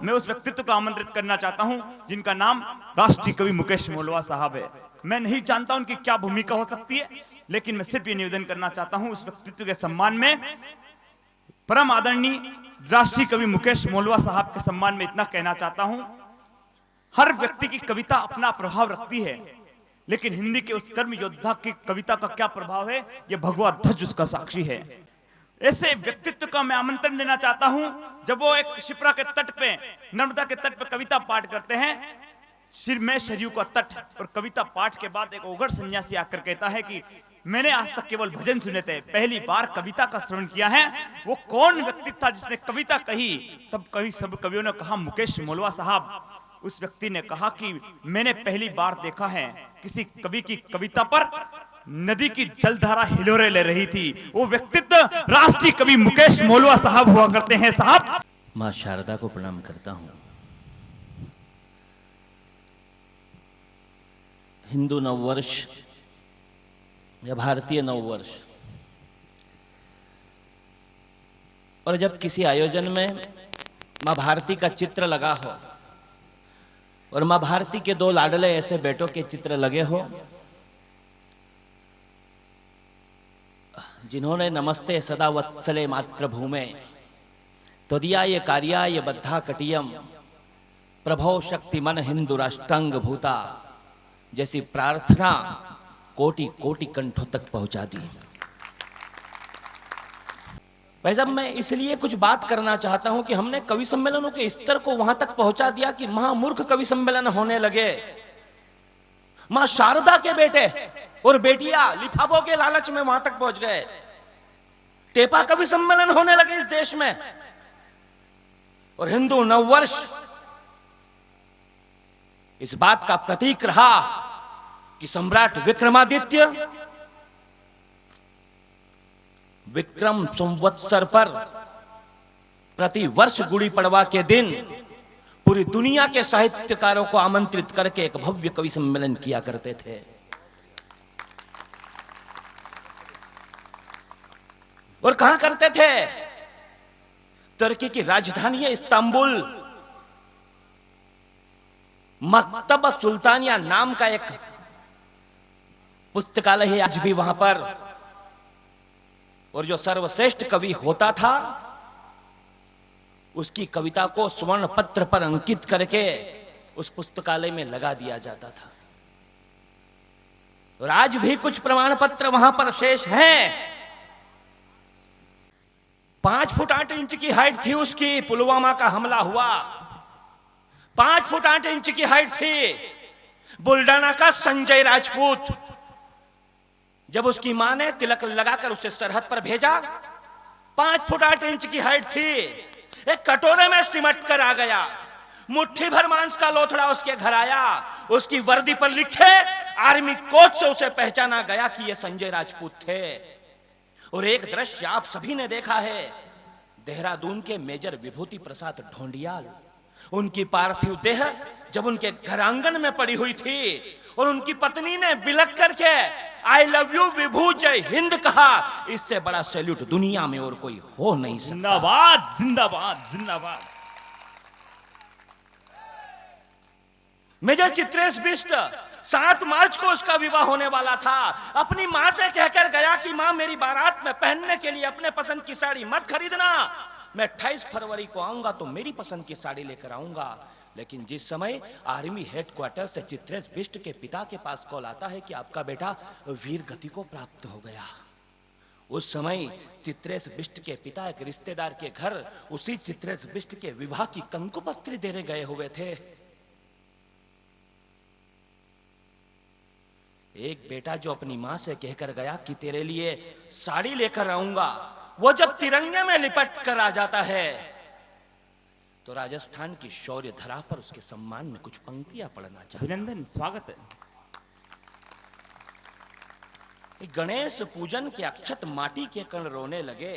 मैं उस व्यक्तित्व को आमंत्रित करना चाहता हूं जिनका नाम राष्ट्रीय कवि मुकेश मोलवा साहब है। मैं नहीं जानता उनकी क्या भूमिका हो सकती है, लेकिन मैं सिर्फ ये निवेदन करना चाहता हूं उस व्यक्तित्व के सम्मान में, परम आदरणीय राष्ट्रीय कवि मुकेश मोलवा साहब के सम्मान में इतना कहना चाहता हूं, हर व्यक्ति की कविता अपना प्रभाव रखती है, लेकिन हिंदी के उस कर्म योद्धा की कविता का क्या प्रभाव है, यह भगवा ध्वज उसका साक्षी है। ऐसे व्यक्तित्व का मैं आमंत्रण देना चाहता हूं, जब वो एक शिप्रा के तट पे, नर्मदा के तट पे कविता पाठ करते हैं, सिर में सरयू का तट, और कविता पाठ के बाद एक ओघड़ सन्यासी आकर कहता है कि मैंने आज तक केवल भजन सुने थे, पहली बार कविता का श्रवण किया है। वो कौन व्यक्ति था जिसने कविता कही? तब कभी सब कवियों ने कहा मुकेश मोलवा साहब। उस व्यक्ति ने कहा कि मैंने पहली बार देखा है किसी कवि की कविता पर नदी की जलधारा हिलोरे ले रही थी। वो व्यक्तित्व राष्ट्रीय कवि मुकेश मोलवा साहब हुआ करते हैं। साहब, मां शारदा को प्रणाम करता हूं। हिंदू नववर्ष या भारतीय नववर्ष, और जब किसी आयोजन में मां भारती का चित्र लगा हो और मां भारती के दो लाडले ऐसे बेटों के चित्र लगे हो जिन्होंने नमस्ते सदा वत्सले मातृभूमे त्वदीयाय कार्याय बद्धा कटियम प्रभो शक्ति मन हिंदू राष्ट्रांग भूता जैसी प्रार्थना कोटि कोटि कंठों तक पहुंचा दी। भाई साहब, मैं इसलिए कुछ बात करना चाहता हूं कि हमने कवि सम्मेलनों के स्तर को वहां तक पहुंचा दिया कि महामूर्ख कवि सम्मेलन होने लगे। मां शारदा के बेटे और बेटियां लिफाफों के लालच में वहां तक पहुंच गए। टेपा कवि सम्मेलन होने लगे इस देश में, और हिंदू नववर्ष इस बात का प्रतीक रहा कि सम्राट विक्रमादित्य विक्रम संवत्सर पर प्रति वर्ष गुड़ी पड़वा के दिन पूरी दुनिया के साहित्यकारों को आमंत्रित करके एक भव्य कवि सम्मेलन किया करते थे। और कहां करते थे? तुर्की की राजधानी है इस्तांबुल, मकतब सुल्तानिया नाम का एक पुस्तकालय है आज भी वहां पर। और जो सर्वश्रेष्ठ कवि होता था उसकी कविता को स्वर्ण पत्र पर अंकित करके उस पुस्तकालय में लगा दिया जाता था। और आज भी कुछ प्रमाण पत्र वहां पर शेष हैं। 5 फुट 8 इंच की हाइट थी उसकी। पुलवामा का हमला हुआ, 5 फुट 8 इंच की हाइट थी। बुल्डाना का संजय राजपूत, जब उसकी मां ने तिलक लगाकर उसे सरहद पर भेजा, 5 फुट 8 इंच की हाइट थी। एक कटोरे में सिमट कर आ गया, मुट्ठी भर मांस का लोथड़ा उसके घर आया। उसकी वर्दी पर लिखे आर्मी कोड से उसे पहचाना गया कि ये संजय राजपूत थे। और एक दृश्य आप सभी ने देखा है, देहरादून के मेजर विभूति प्रसाद ढोंडियाल, उनकी पार्थिव देह जब उनके घर आंगन में पड़ी हुई थी और उनकी पत्नी ने बिलख करके आई लव यू विभू जय हिंद कहा, इससे बड़ा सैल्यूट दुनिया में और कोई हो नहीं सकता। जिंदाबाद जिंदाबाद जिंदाबाद। मेजर चित्रेश बिष्ट 7 मार्च को उसका विवाह होने वाला था। अपनी मां से कहकर गया कि मां, मेरी बारात में पहनने के लिए अपने पसंद की साड़ी मत खरीदना, मैं 28 फरवरी को आऊंगा तो मेरी पसंद की साड़ी लेकर आऊंगा। लेकिन जिस समय आर्मी हेडक्वार्टर से चित्रेश बिष्ट के पिता के पास कॉल आता है कि आपका बेटा वीर गति को प्राप्त हो गया, उस समय चित्रेश बिष्ट के पिता एक रिश्तेदार के घर उसी चित्रेश बिष्ट के विवाह की कंकुपत्री देने गए हुए थे। एक बेटा जो अपनी मां से कहकर गया कि तेरे लिए साड़ी लेकर आऊंगा, वो जब तिरंगे में लिपट कर आ जाता है तो राजस्थान की शौर्य धरा पर उसके सम्मान में कुछ पंक्तियां पढ़ना चाहता। अभिनंदन, स्वागत है। गणेश पूजन के अक्षत माटी के कण रोने लगे,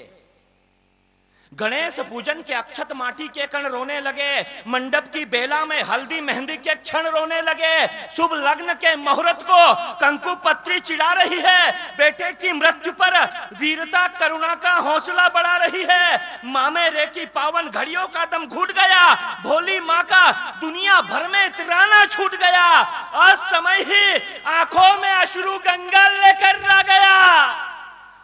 गणेश पूजन के अक्षत माटी के कण रोने लगे, मंडप की बेला में हल्दी मेहंदी के क्षण रोने लगे, शुभ लग्न के मुहूर्त को कंकु पत्री चिढ़ा रही है, बेटे की मृत्यु पर वीरता करुणा का हौसला बढ़ा रही है। माँ में रे की पावन घड़ियों का दम घुट गया, भोली माँ का दुनिया भर में तिराना छूट गया, असमय ही आंखों में अश्रु गंगा लेकर आ गया।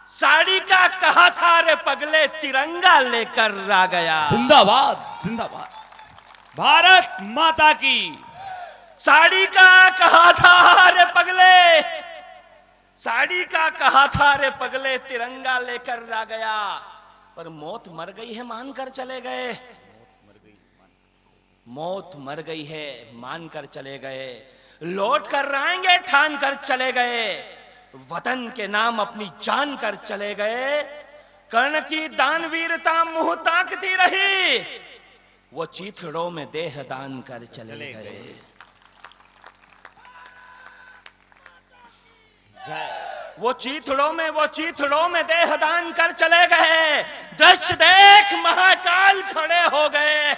साड़ी का कहा था रे पगले, तिरंगा लेकर आ गया। जिंदाबाद जिंदाबाद भारत माता की। साड़ी का कहा था रे पगले, साड़ी का कहा था रे पगले, तिरंगा लेकर आ गया। पर मौत मर गई है मान कर चले गए, मौत मर गई है मान कर चले गए, लौट कर आएंगे ठान कर चले गए, वतन के नाम अपनी जान कर चले गए। कर्ण की दानवीरता मुंह ताकती रही, वो चीथड़ों में देह दान कर चले गए। वो चीथड़ों में देह दान कर चले गए। दृश्य देख महाकाल खड़े हो गए,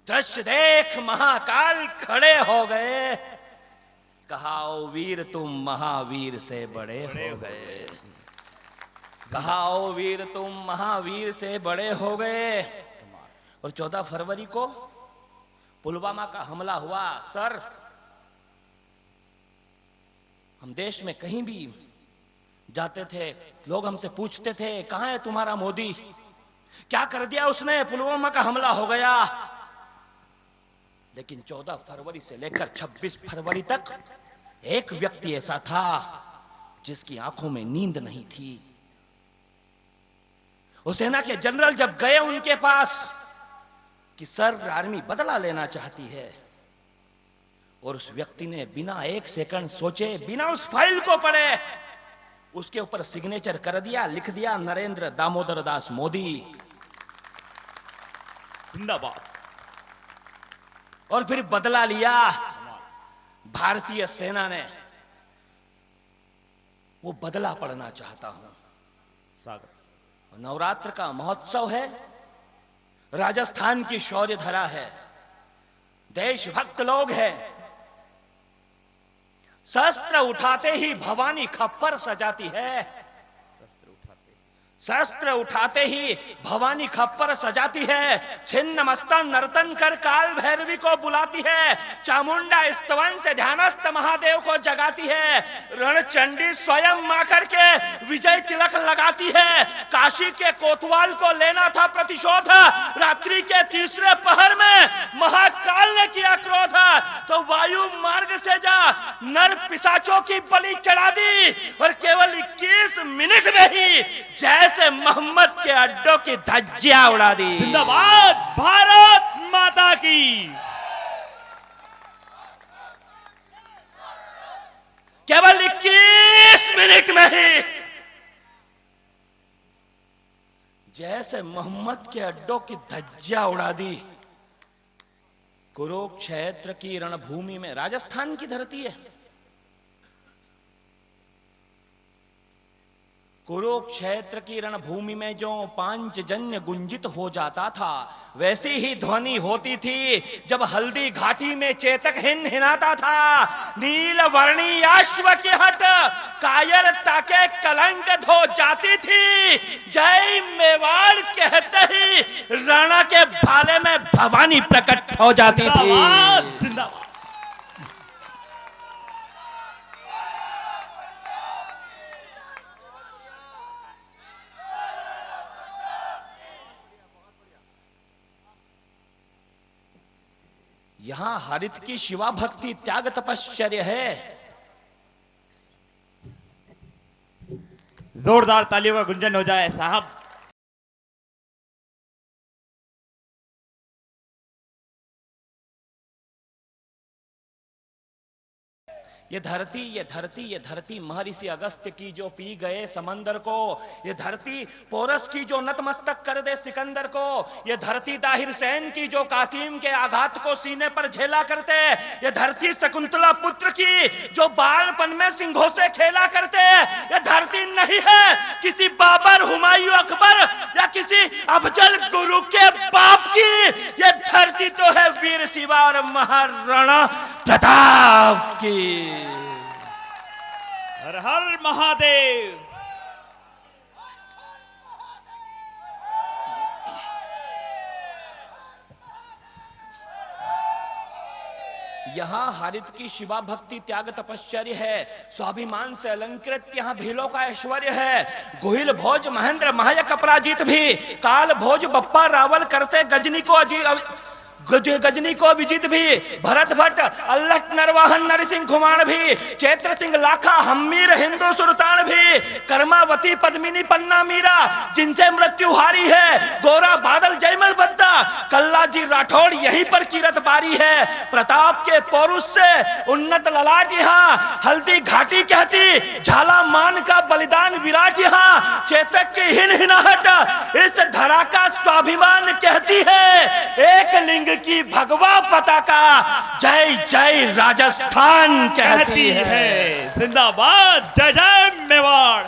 दृश्य देख महाकाल खड़े हो गए। कहा ओ वीर तुम महावीर से बड़े हो गए, कहा ओ वीर तुम महावीर से बड़े हो गए। और 14 फरवरी को पुलवामा का हमला हुआ। सर, हम देश में कहीं भी जाते थे, लोग हमसे पूछते थे कहां है तुम्हारा मोदी, क्या कर दिया उसने, पुलवामा का हमला हो गया। लेकिन 14 फरवरी से लेकर 26 फरवरी तक एक व्यक्ति ऐसा था जिसकी आंखों में नींद नहीं थी। उस सेना के जनरल जब गए उनके पास कि सर आर्मी बदला लेना चाहती है, और उस व्यक्ति ने बिना एक सेकंड सोचे, बिना उस फाइल को पढ़े, उसके ऊपर सिग्नेचर कर दिया, लिख दिया नरेंद्र दामोदर दास मोदी जिंदाबाद। और फिर बदला लिया भारतीय सेना ने। वो बदला पड़ना चाहता हूं। स्वागत। नवरात्र का महोत्सव है, राजस्थान की शौर्य धरा है, देशभक्त लोग हैं। शस्त्र उठाते ही भवानी खप्पर सजाती है, शस्त्र उठाते ही भवानी खप्पर सजाती है। छिन्न मस्ता नर्तन कर काल भैरवी को बुलाती है, चामुंडा स्तवन से ध्यानस्थ महादेव को जगाती है, रणचंडी स्वयं मां करके विजय तिलक लगाती है। काशी के कोतवाल को लेना था प्रतिशोध, रात्रि के तीसरे पहर में महाकाल ने किया क्रोध, तो वायु मार्ग से जा नर पिशाचों की बलि चढ़ा दी, और केवल 21 मिनट में ही जैसे मोहम्मद के अड्डों की धज्जियां उड़ा दी। जिंदाबाद भारत माता की। केवल 21 मिनट में ही जैसे मोहम्मद के अड्डों की धज्जियां उड़ा दी। कुरुक्षेत्र की रणभूमि में, राजस्थान की धरती है, कुरुक्षेत्र की रणभूमि में जो पांचजन्य गुंजित हो जाता था, वैसी ही ध्वनि होती थी जब हल्दी घाटी में चेतक हिनहिनाता था। नील वर्णी अश्व की हट कायरता के कलंक धो जाती थी। जय मेवाड़ कहते ही राणा के भाले में भवानी प्रकट हो जाती थी। जिंदाबाद। यहां हरित की शिवा भक्ति त्याग तपश्चर्य है। जोरदार तालियों का गुंजन हो जाए साहब। ये धरती महर्षि अगस्त्य की जो पी गए समंदर को, ये धरती पोरस की जो नतमस्तक कर दे सिकंदर को, ये धरती ताहिर सैन की जो कासिम के आघात को सीने पर झेला करते, ये धरती शकुंतला पुत्र की जो बालपन में सिंहों से खेला करते, ये धरती नहीं है किसी बाबर, हुमायूं, अकबर या किसी अफजल गुरु के बाप की, ये धरती तो है वीर शिवा और महाराणा प्रताप की। हर हर महादेव। यहाँ हरित की शिवा भक्ति त्याग तपश्चर्य है, स्वाभिमान से अलंकृत यहाँ भीलों का ऐश्वर्य है। गोहिल भोज महेंद्र महायक अपराजित भी, काल भोज बप्पा रावल करते गजनी को विजित भी, भरत भट्ट अल्लट नरवाहन नरसिंह खुमाण भी, चैत्र सिंह लाखा हम्मीर हिंदू सुल्तान भी, कर्मावती पद्मिनी पन्ना मीरा जिनसे मृत्यु हारी है, गोरा बादल जयमल बद्दा कल्ला जी राठौड़ यहीं पर कीरत बारी है। प्रताप के पौरुष से उन्नत ललाट यहाँ, हल्दी घाटी कहती झाला मान का बलिदान विराट यहाँ, चेतक की हिन हिनाहट इस धरा का स्वाभिमान कहती है, एक लिंग की भगवा पताका जय जय राजस्थान कहती है। जिंदाबाद, जय जय मेवाड़।